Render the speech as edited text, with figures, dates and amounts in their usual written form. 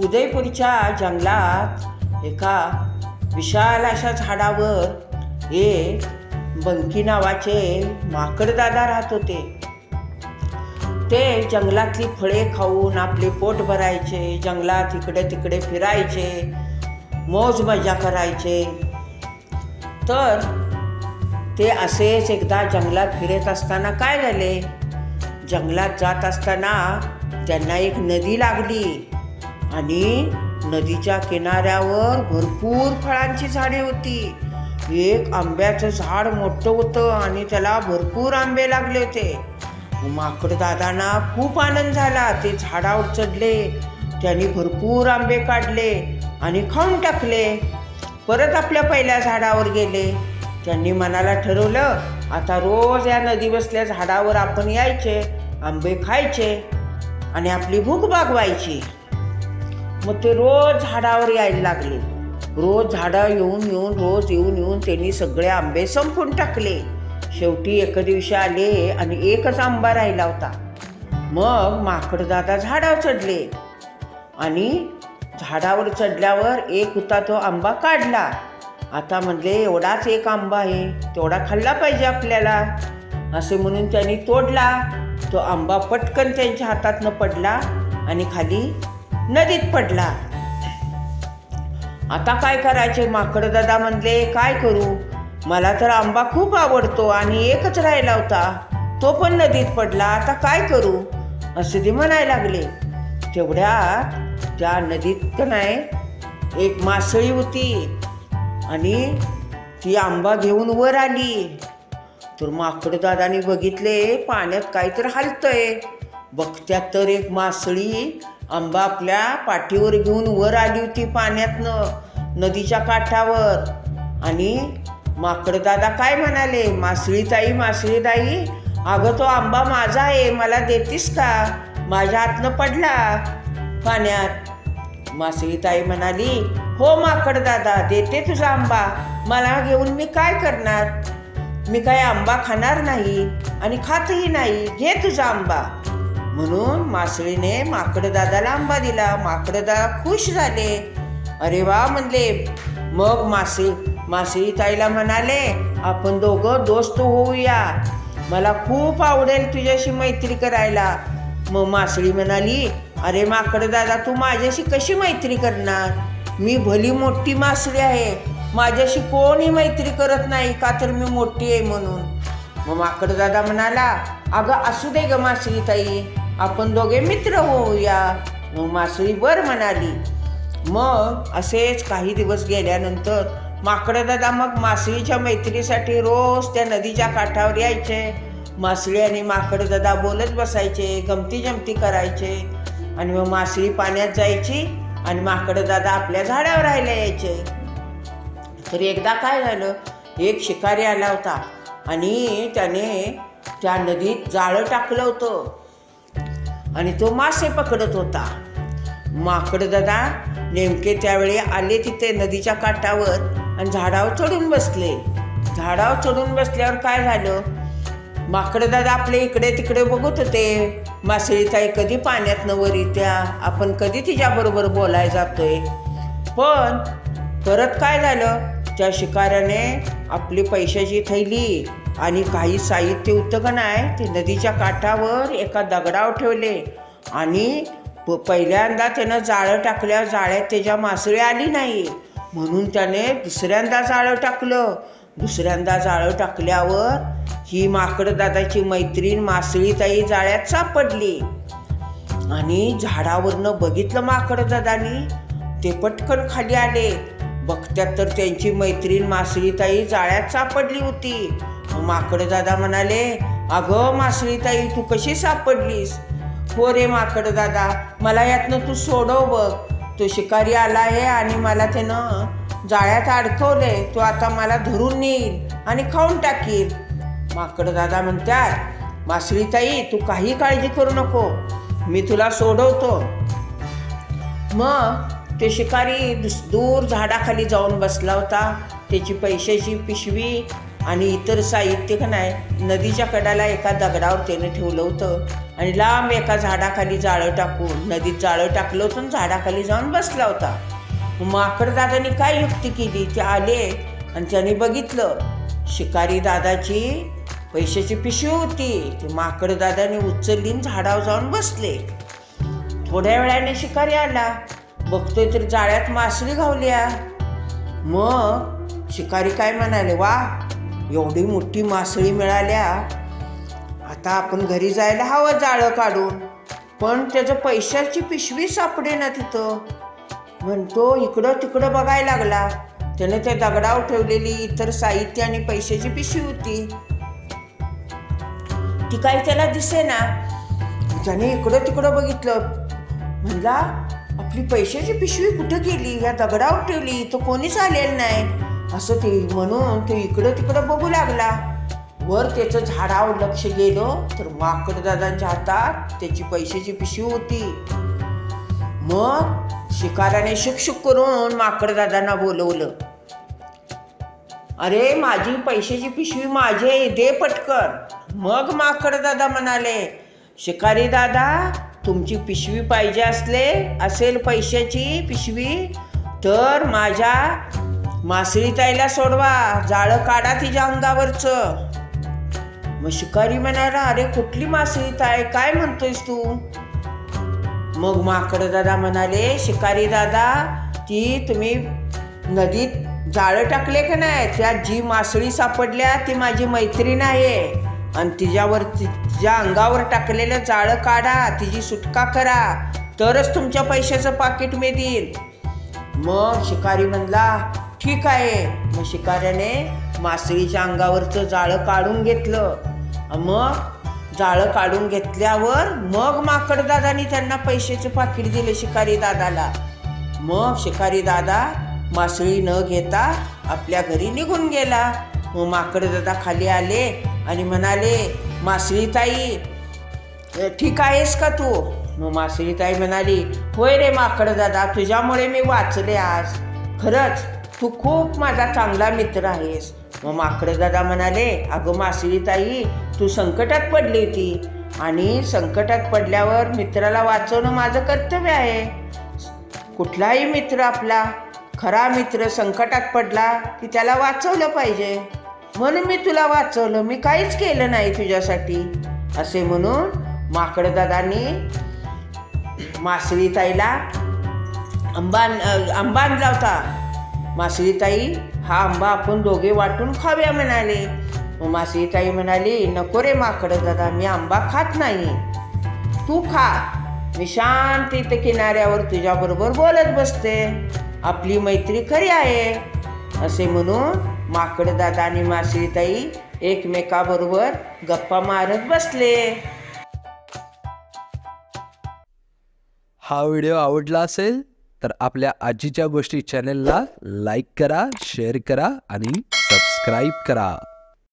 उदयपूरच्या जंगलात एका विशाल अशा झाडावर एक बंकी नावाचे माकडदादा राहत होते. ते जंगलातली फळे खाऊन आपले पोट भरायचे, जंगलात इकडे तिकडे फिरायचे, मौज मजा करायचे. तर ते असेच एकदा जंगलात फिरत असताना काय झाले, जंगलात जात असताना त्यांना एक नदी लागली आणि नदीच्या किनाऱ्यावर भरपूर फळांची झाडे होती. एक आंब्याचं झाड मोठं होतं आणि त्याला भरपूर आंबे लागले होते. माकडदादांना खूप आनंद झाला. ते झाडावर चढले, त्यांनी भरपूर आंबे काढले आणि खाऊन टाकले. परत आपल्या पहिल्या झाडावर गेले. त्यांनी मनाला ठरवलं, आता रोज या नदी बसल्या झाडावर आपण यायचे, आंबे खायचे आणि आपली भूक भागवायची. मग ते रोज झाडावर यायला लागले. रोज झाडं रोज येऊन त्यांनी सगळे आंबे संपून टाकले. शेवटी एके दिवशी आले आणि एकच आंबा राहिला होता. मग माकडदादा झाडावर चढले आणि झाडावर चढल्यावर एक होता तो आंबा काढला. आता म्हणले, एवढाच एक आंबा आहे, तेवढा खाल्ला पाहिजे आपल्याला, असे म्हणून त्यांनी तोडला. तो आंबा पटकन त्यांच्या हातातनं पडला आणि खाली नदीत पडला. आता काय करायचे? माकडदादा म्हणले, काय करू, मला तर आंबा खूप आवडतो आणि एकच राहिला होता, तो पण नदीत पडला, आता काय करू, असे ते म्हणायला लागले. तेवढ्यात त्या नदीत नाही एक मासळी होती आणि ती आंबा घेऊन वर आली. तर माकडदादाने बघितले, पाण्यात काहीतरी हलतंय. बघत्यात तर एक मासळी आंबा आपल्या पाठीवर घेऊन वर आली होती पाण्यातनं नदीच्या काठावर. आणि माकडदादा काय म्हणाले, मासळी ताई, अगं तो आंबा माझा आहे, मला देतीस का, माझ्या हातनं पडला पाण्यात. मासळी ताई म्हणाली, हो माकडदादा, देते तुझा आंबा, मला घेऊन मी काय करणार, मी काय आंबा खाणार नाही आणि खातही नाही, घे तुझा आंबा. म्हणून मासळीने माकडदादाला आंबा दिला. माकडदादा खुश झाले. अरे वा म्हणले. मग मासळी ताईला म्हणाले, आपण दोघं दोस्त होऊया, मला खूप आवडेल तुझ्याशी मैत्री करायला. मग मासळी म्हणाली, अरे माकडदादा, तू माझ्याशी कशी मैत्री करणार, मी भली मोठी मासळी आहे, माझ्याशी कोणी मैत्री करत नाही, का तर मी मोठी आहे म्हणून. मग माकडदादा म्हणाला, अगं असू दे ग मासळी ताई, आपण दोघे मित्र होऊया. मग मासळी बरं म्हणाली. मग असेच काही दिवस गेल्यानंतर माकडदादा मग मासळीच्या मैत्रीसाठी रोज त्या नदीच्या काठावर यायचे. मासळी आणि माकडदादा बोलत बसायचे, गमती जमती करायचे आणि मग मासळी पाण्यात जायची आणि माकडदादा आपल्या झाडावर राहायला यायचे. तर एकदा काय झालं, एक शिकारी आला होता आणि त्याने त्या नदीत जाळं टाकलं होतं आणि तो मासे पकडत होता. माकडदादा नेमके त्यावेळी आले तिथे नदीच्या काठावर आणि झाडावर चढून बसले. झाडावर चढून बसल्यावर काय झालं, माकडदादा आपले इकडे तिकडे बघत होते, मासळी ताई कधी पाण्यातनं वर येत्या, आपण कधी तिच्याबरोबर बोलायला जातोय. पण परत काय झालं, त्या शिकाऱ्याने आपली पैशाची थैली आणि काही साहित्य होतं का नाही ते नदीच्या काठावर एका दगडावर ठेवले आणि पहिल्यांदा त्यानं जाळं टाकल्या, जाळ्यात त्याच्या मासळी आली नाही म्हणून त्याने दुसऱ्यांदा जाळं टाकलं. दुसऱ्यांदा जाळं टाकल्यावर ही माकडदादाची मैत्रीण मासळी ताई जाळ्यात सापडली आणि झाडावरनं बघितलं माकडदादानी. ते पटकन खाली आले. बघत्यात तर त्यांची मैत्रीण मासळी ताई जाळ्यात सापडली होती. माकडदादा म्हणाले, अगं मासळी ताई, तू कशी सापडलीस? हो रे माकडदादा, मला यातनं तू सोडव बघ, तो शिकारी आला आहे आणि मला त्यानं जाळ्यात अडकवले, तो आता मला धरून नेईल आणि खाऊन टाकील. माकडदादा म्हणतात, मासळी ताई, तू काही काळजी करू नको, मी तुला सोडवतो. मग ते शिकारी दूर झाडाखाली जाऊन बसला होता. त्याची पैशाची पिशवी आणि इतर साहित्य का नाही नदीच्या कडाला एका दगडावर त्याने ठेवलं होतं. आणि लांब एका झाडाखाली जाळं टाकून, नदीत जाळं टाकलं होतं, झाडाखाली जाऊन बसला होता. माकड दादानी काय युक्ती केली, ते आले आणि त्याने बघितलं शिकारी दादाची पैशाची पिशवी होती. ती माकड दादाने उचलली, झाडावर जाऊन बसले. थोड्या वेळाने शिकारी आला, बघतोय तर जाळ्यात मासळी घावल्या. मग शिकारी काय म्हणाले, वा एवढी मोठी मासळी मिळाल्या, आता आपण घरी जायला हवं जाळं काढून. पण त्याचं पैशाची पिशवी सापडे ना तिथं. म्हणतो इकडं तिकडं बघायला लागला. त्याने त्या दगडावर ठेवलेली इतर साहित्य आणि पैशाची पिशवी होती, ती काही त्याला दिसेना. त्याने इकडं तिकडं बघितलं, म्हणला आपली पैशाची पिशवी कुठं गेली, या दगडावर ठेवली, तो कोणीच आलेलं नाही असं ते म्हणून तो इकडं तिकडं बघू लागला. वर त्याचं झाडावर लक्ष गेलं तर माकड दादांच्या हातात त्याची पैशाची पिशवी होती. मग शिकाऱ्याने शुकशुक करून माकड दादांना बोलवलं. अरे माझी पैशाची पिशवी माझे दे पटकन. मग माकड दादा म्हणाले, शिकारी दादा तुमची पिशवी पाहिजे असेल पैशाची पिशवी, तर माझ्या मासळी ताईला सोडवा, जाळं काढा तिच्या अंगावरचं. मग शिकारी म्हणाला, अरे कुठली मासळी ताई, काय म्हणतोयस तू? मग माकड दादा म्हणाले, शिकारी दादा ती तुम्ही नदीत जाळं टाकले का नाही, त्यात जी मासळी सापडल्या ती माझी मैत्रीण आहे आणि तिच्या अंगावर टाकलेलं जाळं काढा, तिची सुटका करा, तरच तुमच्या पैशाचं पाकिट मी देईल. मग शिकारी म्हणला, ठीक आहे. मग शिकाऱ्याने मासळीच्या अंगावरचं जाळं काढून घेतलं. मग जाळं काढून घेतल्यावर मग माकड दादानी त्यांना पैशाचे पाकिट दिले शिकारी दादाला. मग शिकारी दादा मासळी न घेता आपल्या घरी निघून गेला. मग माकड दादा खाली आले आणि म्हणाले, मासळी ताई ठीक आहेस का तू? मग मासळी ताई म्हणाली, होय रे माकड दादा, तुझ्यामुळे मी वाचले आज, खरंच तू खूप माझा चांगला मित्र आहेस. मग माकड दादा म्हणाले, अगं मासळी ताई तू संकटात पडली होती आणि संकटात पडल्यावर मित्राला वाचवणं माझं कर्तव्य आहे. कुठलाही मित्र आपला खरा मित्र संकटात पडला की त्याला वाचवलं पाहिजे, म्हणून मी तुला वाचवलं, मी काहीच केलं नाही तुझ्यासाठी असे म्हणून माकड दादांनी मासळी ताईला आंबा आणला होता. मासळी ताई हा आंबा आपण दोघे वाटून खाऊया म्हणाले. मग मासळी ताई म्हणाली, नको रे माकड दादा, मी आंबा खात नाही, तू खा, मी शांत इथे किनाऱ्यावर तुझ्याबरोबर बोलत बसते, आपली मैत्री खरी आहे असे म्हणून माकड दादा आणि मासळी ताई एकमेकाबरोबर गप्पा मारत बसले. हा व्हिडिओ आवडला असेल तर आपल्या आजीच्या गोष्टी चॅनलला लाईक करा, शेअर करा आणि सबस्क्राईब करा.